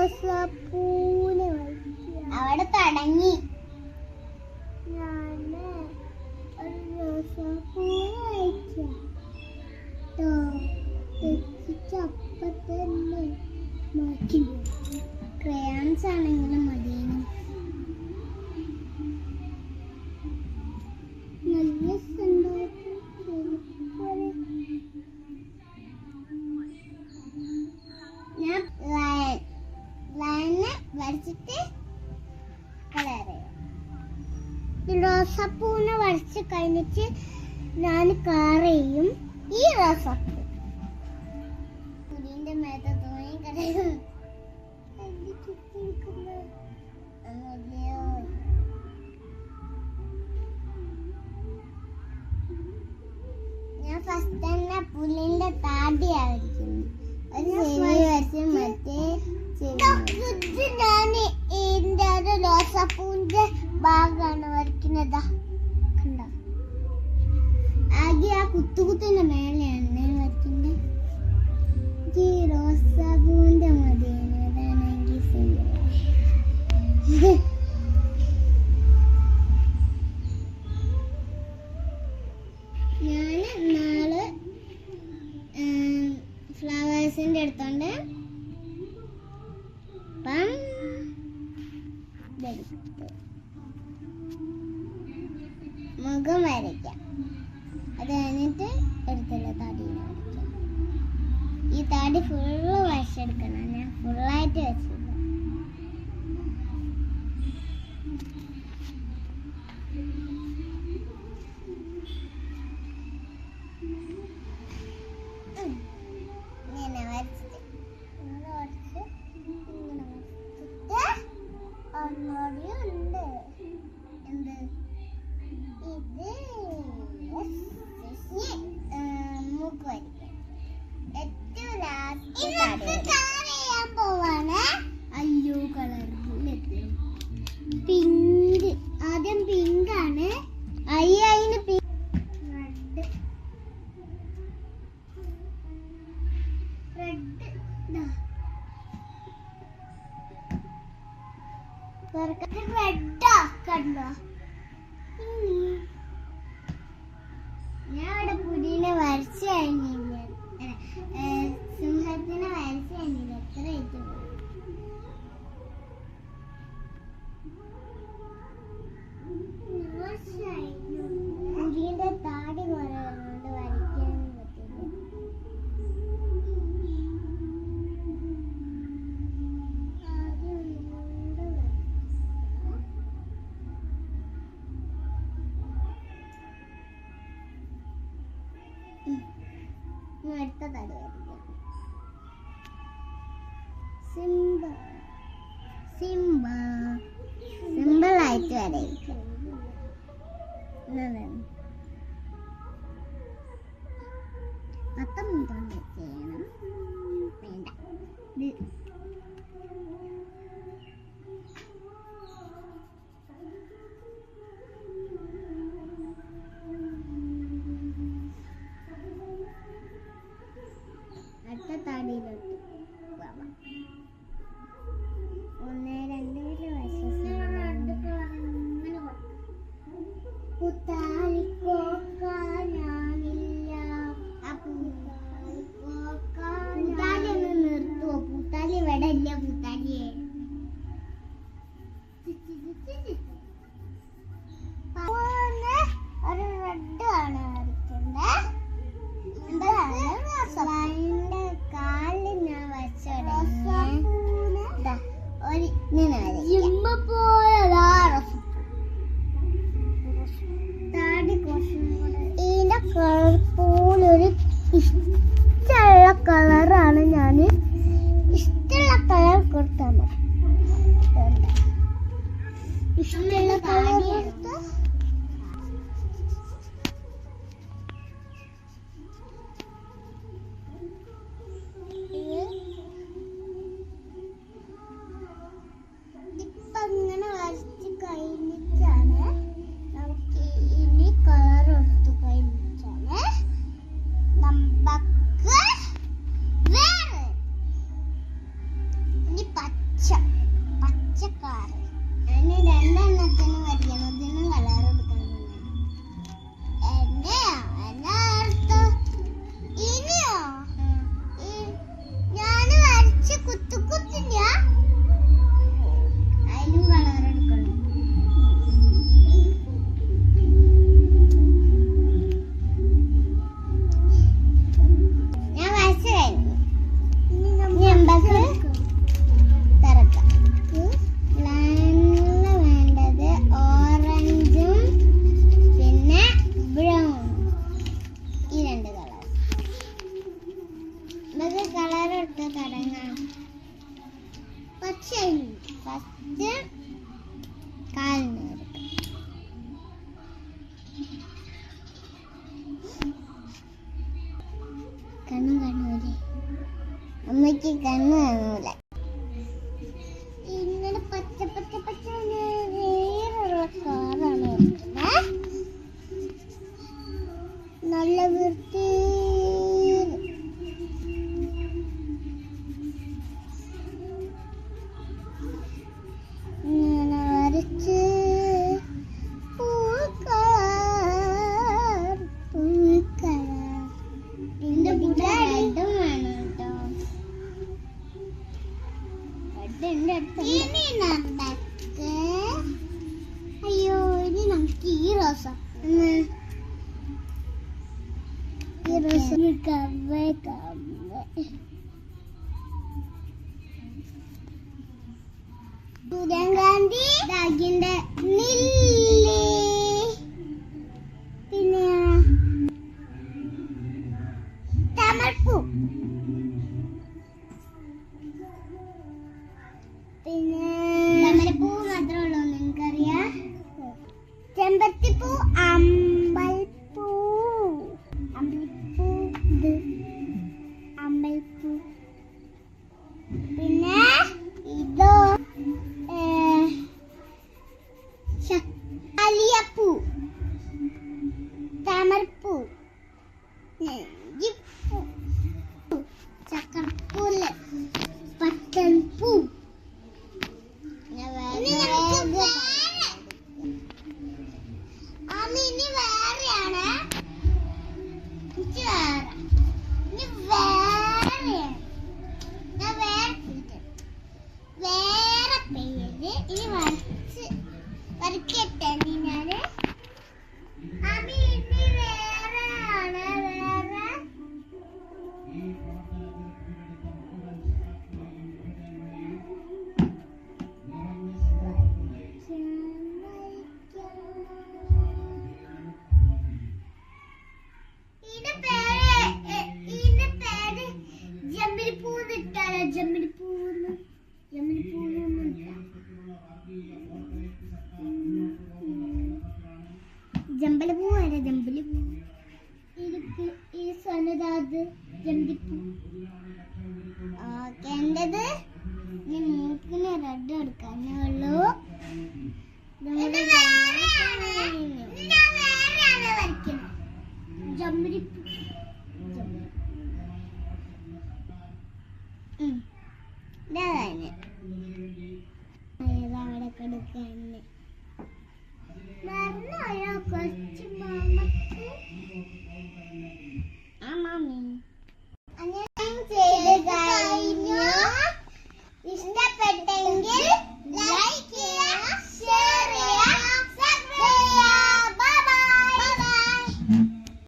റോസാപ്പൂനെ അവിടെ തുടങ്ങി. ഞാന് ഒരു റോസാപ്പൂനെ അപ്പൊ തന്നെ മാറ്റി. ക്രയോൺസ് ആണെങ്കിലും മതിയേനും. നല്ല ഞാൻ ലൈന് വരച്ചിട്ട് റോസാപ്പൂവിനെ വരച്ച് കഴിഞ്ഞിട്ട് ഞാൻ കാറയും ഈ റോസാപ്പൂ പുലിന്റെ മേത്ത തോന്നി കടയും. ഞാൻ ഫസ്റ്റ് തന്നെ പുലിന്റെ താടിയായിരിക്കുന്നു. ഒരു ചെവി വരച്ച് മറ്റേ ഞാൻ ഇതിന്റെ ഒരു റോസാപ്പൂവിന്റെ ഭാഗമാണ് വരയ്ക്കുന്നത്. കണ്ടോ? ആകെ ആ കുത്തുകുത്തിന്റെ മേലെയാണ് ഞാൻ വരയ്ക്കുന്നത്. ഈ റോസാപ്പൂവിന്റെ മതിയാണ്. അതാണെങ്കിൽ ഞാൻ നാളെ ഫ്ലവേഴ്സിന്റെ അടുത്തോണ്ട് മുഖം വരയ്ക്കാം. അത് കഴിഞ്ഞിട്ട് എടുത്തില്ല താടിനെ വരയ്ക്കാം. ഈ താടി ഫുള്ള് വരച്ചെടുക്കണം. ഞാൻ ഫുള്ളായിട്ട് വെച്ചില്ല. ഇങ്ങനെ വരച്ചിട്ട് ഇങ്ങനെ വരച്ച് ഇങ്ങനെ വരച്ചിട്ട് ഒന്നുകൂടിയുണ്ട്. എന്ത് ഇത് മൂക്ക് വരയ്ക്കാം. ഏറ്റവും ലാസ്റ്റ് ചെയ്യാൻ പോവാണ് അയ്യോ കളറിൽ പിങ്ക്. ആദ്യം പിങ്ക് ആണ്. അതിന് പിങ്ക് ഞാൻ അവിടെ പുലിനെ വരച്ച് കഴിഞ്ഞില്ല. സിംഹത്തിനെ വരച്ച് കഴിഞ്ഞില്ല. എത്ര ആയിട്ട് പുലിന്റെ താടി കുറയുന്നുണ്ട്. വരയ്ക്കാനും പറ്റില്ല. അടുത്ത തടി വരയ്ക്കാം. സിമ്പിളായിട്ട് വരയ്ക്കാം. മൊത്തം കൊണ്ട് ചെയ്യണം. വേണ്ട അടുത്ത താടിയിലോട്ട് പോവാം. 1, 2 പൂത്താലി ഒന്ന് നിർത്തുവോ? പൂത്താലി ഇവിടെ ഇല്ല. പൂത്താലിയെ ഒരു റെഡ് ആണ് വരയ്ക്കുന്നത്. കാലിൽ ഞാൻ വരച്ച കുത്തു കുത്തില്ല അതിലും കളർ എടുക്കണം. ഞാൻ വരച്ചു കഴിഞ്ഞു. നമുക്ക് തിറക്കാം. വേണ്ടത് ഓറഞ്ചും പിന്നെ ബ്രൗൺ, ഈ രണ്ട് കളർ. നമുക്ക് കളർ എടുത്ത് തുടങ്ങാം. ഫസ്റ്റ് കാലിന് എടുക്കാം. കണ്ണും കാണൂലേ? അമ്മയ്ക്ക് കണ്ണ് കാണൂല. ഇങ്ങനെ പച്ച പച്ച പച്ച വേറെയുള്ള കളറാണ് എടുക്കുന്നത്. നല്ല വൃത്തി ഇങ്ങനെ വരച്ച് ഇതിന്റെ കൂടെ റെഡും വേണം കേട്ടോ. അയ്യോ, ഇനി നമുക്ക് ഈ റോസ സൂര്യകാന്തി ദാഗിന്റെ ലില്ലി, പിന്നെ താമരപ്പൂ, പിന്നെ താമരപ്പൂ മാത്രമേ ഉള്ളൂ. നിങ്ങൾക്കറിയാം ചെമ്പത്തിപ്പൂ, അമ്പൽപ്പൂ, അമ്പൽപ്പൂ, അമ്പൽപ്പൂ, പിന്നെ ഇതോ അലിയപ്പൂ, താമരപ്പൂ, ചക്കരപ്പൂല്, പട്ടൻപൂ. ഇനി വേറെയാണ് വേറെ പേര് ഇനി വരയ്ക്കട്ടെ. ഞാന് ഇനി വേറെയാണ് വേറെ ജമ്പലപ്പൂ വരെ ജമ്പലിപ്പൂ, ഈ സനദാത് ജമ്പലിപ്പൂ. ഓക്കെ, എന്റേത് ഇനി മൂക്കിന് റെഡ് എടുക്കാനേ ഉള്ളൂ. ജമ്പലിപ്പൂ അവിടെ കൊടുക്കാൻ